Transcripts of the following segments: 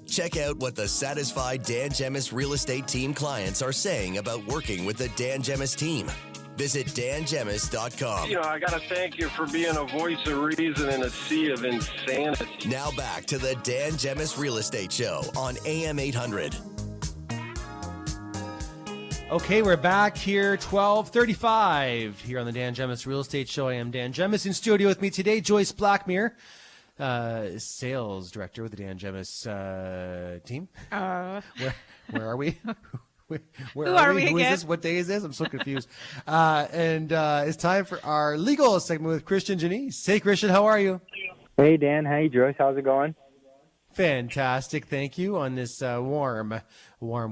Check out what the satisfied Dan Gemus real estate team clients are saying about working with the Dan Gemus team. Visit dangemus.com. I got to thank you for being a voice of reason in a sea of insanity. Now back to the Dan Gemus Real Estate Show on AM800. Okay, we're back here, 12:35 here on the Dan Gemus Real Estate Show. I am Dan Gemus. In studio with me today, Joyce Blackmere, sales director with the Dan Gemus team. Where are we? Where are we? Who is this? What day is this? I'm so confused. And it's time for our legal segment with Christian Janisse. Hey, Christian, how are you? Hey, Dan. Hey, Joyce. How's it going? Fantastic. Thank you on this warm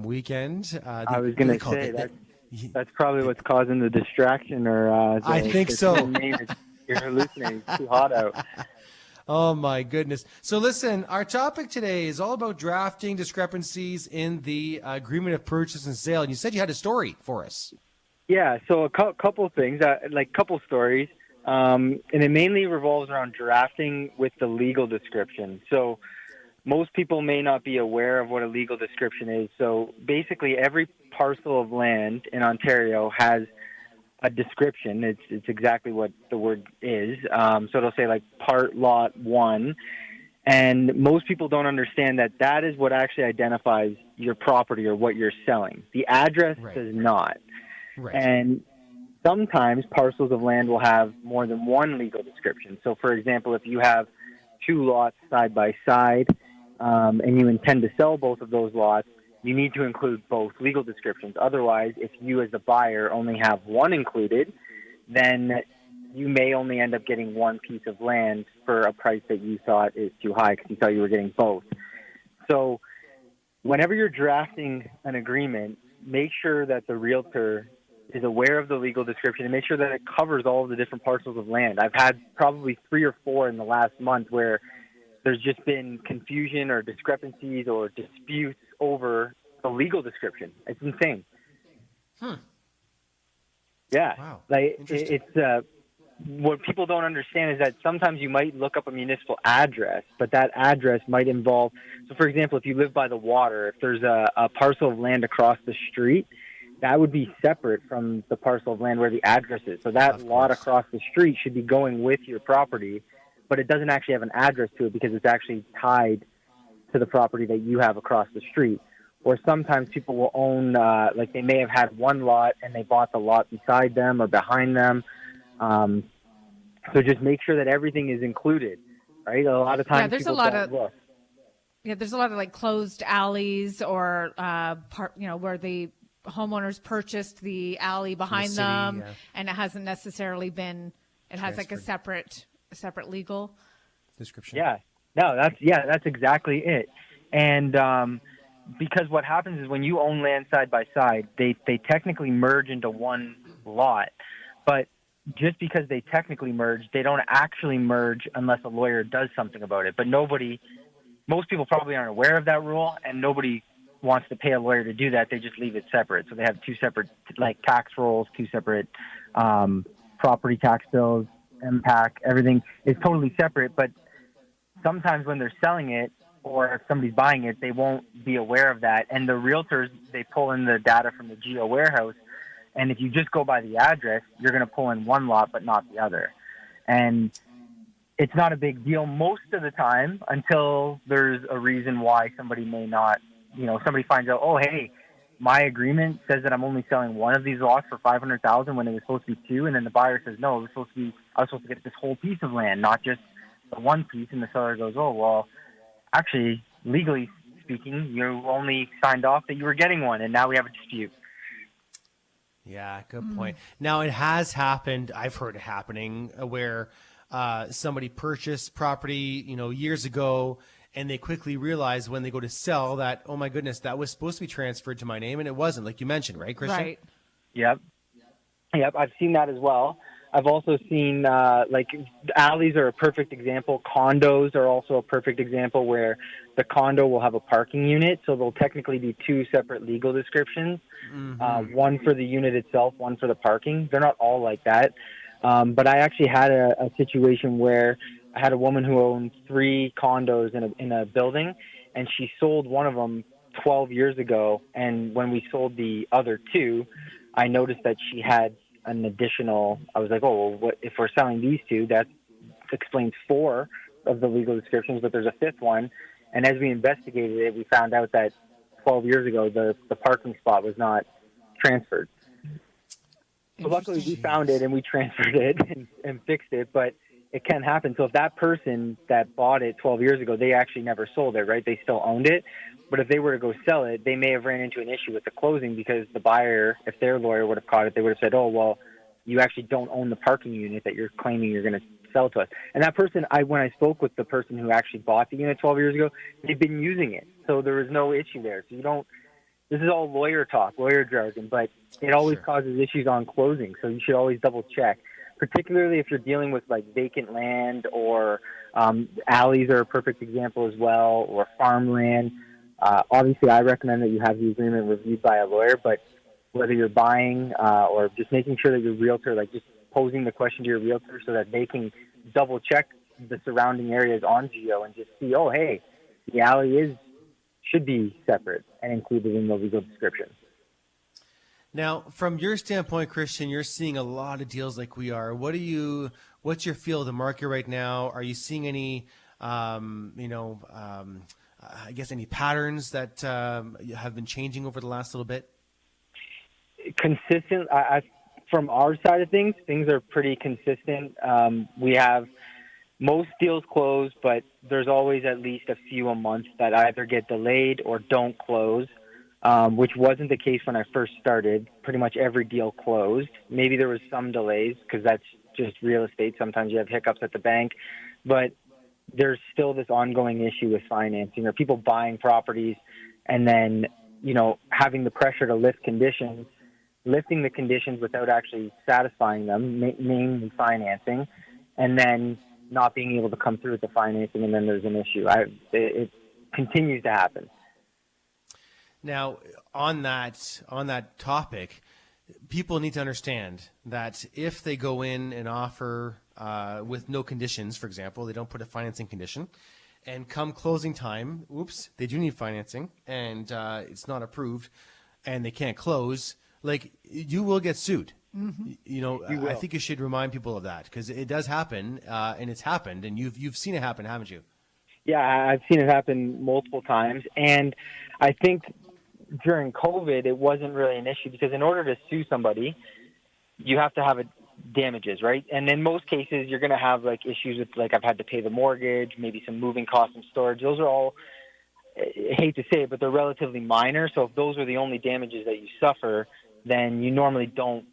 weekend. I was going to say that's probably what's causing the distraction, or I think so. You're hallucinating. It's too hot out. Oh, my goodness. So listen, our topic today is all about drafting discrepancies in the agreement of purchase and sale. And you said you had a story for us. Yeah, so a couple of things, couple stories. And it mainly revolves around drafting with the legal description. So most people may not be aware of what a legal description is. So basically every parcel of land in Ontario has a description. It's exactly what the word is. So it'll say like part lot 1. And most people don't understand that is what actually identifies your property or what you're selling. The address does not. Right. And sometimes parcels of land will have more than one legal description. So for example, if you have 2 lots side by side, and you intend to sell both of those lots, you need to include both legal descriptions. Otherwise, if you as a buyer only have one included, then you may only end up getting one piece of land for a price that you thought is too high because you thought you were getting both. So whenever you're drafting an agreement, make sure that the realtor is aware of the legal description and make sure that it covers all of the different parcels of land. I've had probably 3 or 4 in the last month where there's just been confusion or discrepancies or disputes over the legal description. It's insane. Yeah. Wow. It's what people don't understand is that sometimes you might look up a municipal address, but that address might involve. So, for example, if you live by the water, if there's a parcel of land across the street, that would be separate from the parcel of land where the address is. So that lot across the street should be going with your property, but it doesn't actually have an address to it because it's actually tied to the property that you have across the street. Or sometimes people will own, they may have had one lot and they bought the lot beside them or behind them. So just make sure that everything is included, right? A lot of times there's a lot of like closed alleys or where the homeowners purchased the alley behind them, and it hasn't necessarily been. It has like a separate legal description. Yeah, no, that's exactly it. And because what happens is when you own land side by side, they technically merge into one lot, but just because they technically merge, they don't actually merge unless a lawyer does something about it. But most people probably aren't aware of that rule, and nobody wants to pay a lawyer to do that. They just leave it separate. So they have 2 separate tax rolls, 2 separate property tax bills, MPAC, everything is totally separate. But sometimes when they're selling it or if somebody's buying it, they won't be aware of that. And the realtors, they pull in the data from the Geo warehouse. And if you just go by the address, you're going to pull in one lot but not the other. And it's not a big deal most of the time until there's a reason why somebody may not, somebody finds out, oh, hey, my agreement says that I'm only selling one of these lots for $500,000 when it was supposed to be 2. And then the buyer says, no, I was supposed to get this whole piece of land, not just the one piece. And the seller goes, oh, well, actually, legally speaking, you only signed off that you were getting one. And now we have a dispute. Yeah, good point. Now, it has happened, I've heard it happening, where somebody purchased property, years ago, and they quickly realize when they go to sell that, oh my goodness, that was supposed to be transferred to my name, and it wasn't, like you mentioned, right, Christian? Right. Yep, I've seen that as well. I've also seen, alleys are a perfect example. Condos are also a perfect example where the condo will have a parking unit, so there'll technically be 2 separate legal descriptions, one for the unit itself, one for the parking. They're not all like that. But I actually had a situation where I had a woman who owned 3 condos in a building, and she sold one of them 12 years ago. And when we sold the other 2, I noticed that she had an additional. I was like, oh, well, what if we're selling these 2? That explains 4 of the legal descriptions, but there's a 5th one. And as we investigated it, we found out that 12 years ago the parking spot was not transferred. So luckily we found it and we transferred it and fixed it, but it can happen. So if that person that bought it 12 years ago, they actually never sold it, right? They still owned it. But if they were to go sell it, they may have ran into an issue with the closing because the buyer, if their lawyer would have caught it, they would have said, oh, well, you actually don't own the parking unit that you're claiming you're going to sell to us. And that person, when I spoke with the person who actually bought the unit 12 years ago, they've been using it. So there was no issue there. So this is all lawyer talk, lawyer jargon, but it always causes issues on closing. So you should always double check, particularly if you're dealing with like vacant land or alleys are a perfect example as well, or farmland. Obviously, I recommend that you have the agreement reviewed by a lawyer, but whether you're buying or just making sure that your realtor, like just posing the question to your realtor so that they can double check the surrounding areas on Geo and just see, oh, hey, the alley should be separate and included in the legal description. Now, from your standpoint, Christian, you're seeing a lot of deals like we are. What's your feel of the market right now? Are you seeing any, I guess, any patterns that have been changing over the last little bit? Consistent. From our side of things are pretty consistent. We have most deals close, but there's always at least a few a month that either get delayed or don't close, which wasn't the case when I first started. Pretty much every deal closed. Maybe there was some delays because that's just real estate. Sometimes you have hiccups at the bank, but there's still this ongoing issue with financing or people buying properties and then, having the pressure to lifting the conditions without actually satisfying them, mainly financing, and then not being able to come through with the financing, and then there's an issue. It continues to happen. Now, on that topic, people need to understand that if they go in and offer with no conditions, for example, they don't put a financing condition, and come closing time, they do need financing, and it's not approved, and they can't close, like, you will get sued. Mm-hmm. I think you should remind people of that because it does happen, and it's happened, and you've seen it happen, haven't you? Yeah, I've seen it happen multiple times, and I think during COVID it wasn't really an issue because in order to sue somebody, you have to have damages, right? And in most cases, you're going to have like issues with like I've had to pay the mortgage, maybe some moving costs and storage. Those are all, I hate to say it, but they're relatively minor. So if those are the only damages that you suffer, then you normally don't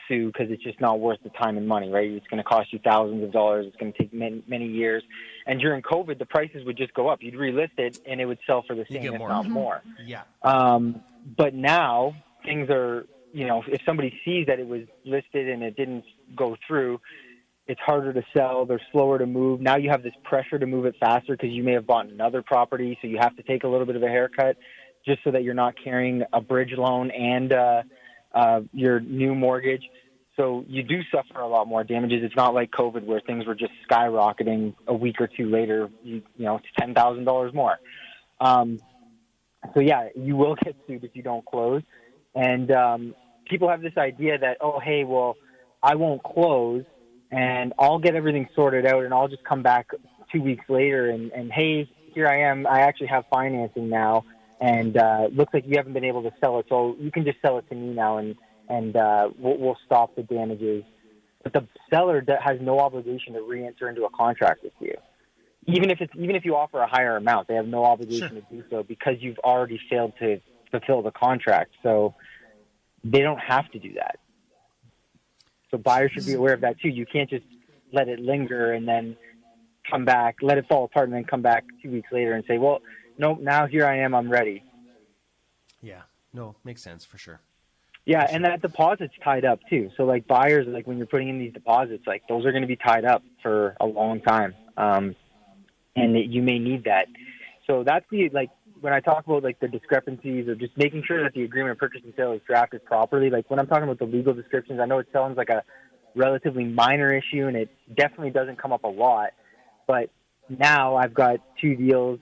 sue because it's just not worth the time and money, right? It's going to cost you thousands of dollars. It's going to take many years. And during COVID, the prices would just go up. You'd relist it, and it would sell for the same, if not more. Yeah. But now things are, if somebody sees that it was listed and it didn't go through, it's harder to sell. They're slower to move. Now you have this pressure to move it faster because you may have bought another property, so you have to take a little bit of a haircut just so that you're not carrying a bridge loan and your new mortgage. So you do suffer a lot more damages. It's not like COVID where things were just skyrocketing a week or two later. It's $10,000 more. So yeah, you will get sued if you don't close. And people have this idea that, oh, hey, well, I won't close and I'll get everything sorted out and I'll just come back 2 weeks later and hey, here I am. I actually have financing now. And looks like you haven't been able to sell it, so you can just sell it to me now, and we'll stop the damages. But the seller has no obligation to re-enter into a contract with you, even if you offer a higher amount. They have no obligation to do so because you've already failed to fulfill the contract. So they don't have to do that. So buyers should be aware of that too. You can't just let it linger and then come back, let it fall apart, and then come back 2 weeks later and say, well, nope, now here I am, I'm ready. Yeah, no, makes sense for sure. Yeah, and that deposit's tied up too. So like buyers, like when you're putting in these deposits, like those are going to be tied up for a long time, and you may need that. So that's when I talk about like the discrepancies or just making sure that the agreement of purchase and sale is drafted properly. Like when I'm talking about the legal descriptions, I know it sounds like a relatively minor issue, and it definitely doesn't come up a lot. But now I've got 2 deals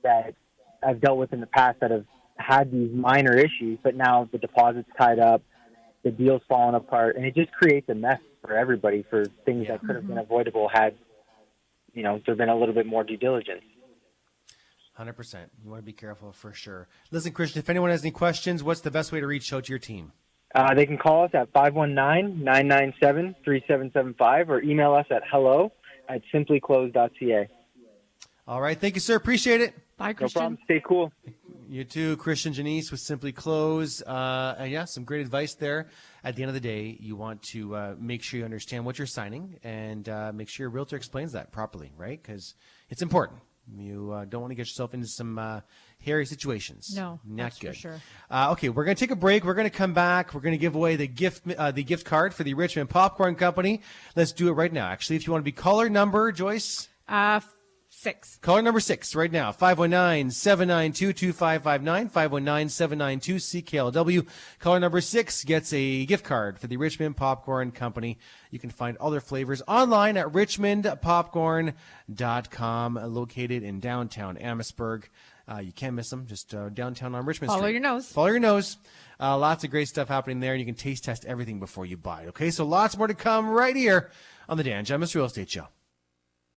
that I've dealt with in the past that have had these minor issues, but now the deposit's tied up, the deal's falling apart, and it just creates a mess for everybody for things that could have been avoidable had, there been a little bit more due diligence. 100%. You want to be careful for sure. Listen, Christian, if anyone has any questions, what's the best way to reach out to your team? They can call us at 519-997-3775 or email us at hello@simplyclose.ca. All right. Thank you, sir. Appreciate it. Bye, Christian. No problem. Stay cool. You too, Christian Janisse with Simplyclose. And yeah, some great advice there. At the end of the day, you want to make sure you understand what you're signing and make sure your realtor explains that properly, right? Because it's important. You don't want to get yourself into some hairy situations. No, not that's good. for sure. Okay, we're going to take a break. We're going to come back. We're going to give away the gift card for the Richmond Popcorn Company. Let's do it right now. Actually, if you want to be caller number, Joyce? 6. Caller number 6 right now, 519-792-2559, 519-792-CKLW. Caller number 6 gets a gift card for the Richmond Popcorn Company. You can find all their flavors online at richmondpopcorn.com, located in downtown Amherstburg. You can't miss them, just downtown on Richmond Street. Follow your nose. Follow your nose. Lots of great stuff happening there, and you can taste test everything before you buy it, okay? So lots more to come right here on the Dan Gemus Real Estate Show.